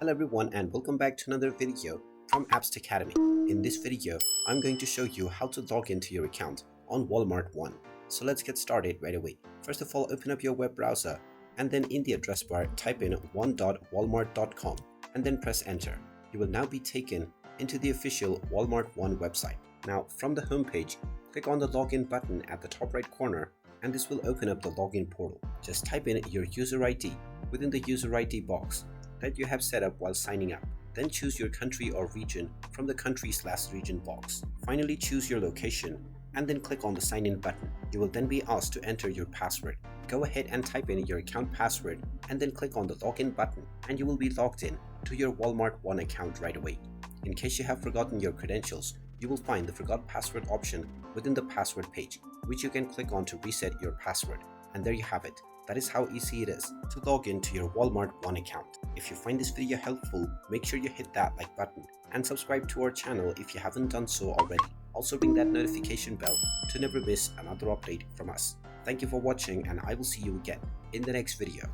Hello everyone and welcome back to another video from Appst Academy. In this video, I'm going to show you how to log into your account on Walmart One. So let's get started right away. First of all, open up your web browser and then in the address bar type in one.walmart.com and then press enter. You will now be taken into the official Walmart One website. Now from the home page, click on the login button at the top right corner and this will open up the login portal. Just type in your user ID within the user ID box that you have set up while signing up. Then choose your country or region from the country/region box. Finally choose your location and then click on the sign in button. You will then be asked to enter your password. Go ahead and type in your account password and then click on the login button and you will be logged in to your Walmart One account right away. In case you have forgotten your credentials, you will find the forgot password option within the password page, which you can click on to reset your password. And there you have it. That is how easy it is to log into your Walmart One account. If you find this video helpful, make sure you hit that like button and subscribe to our channel if you haven't done so already. Also ring that notification bell to never miss another update from us. Thank you for watching and I will see you again in the next video.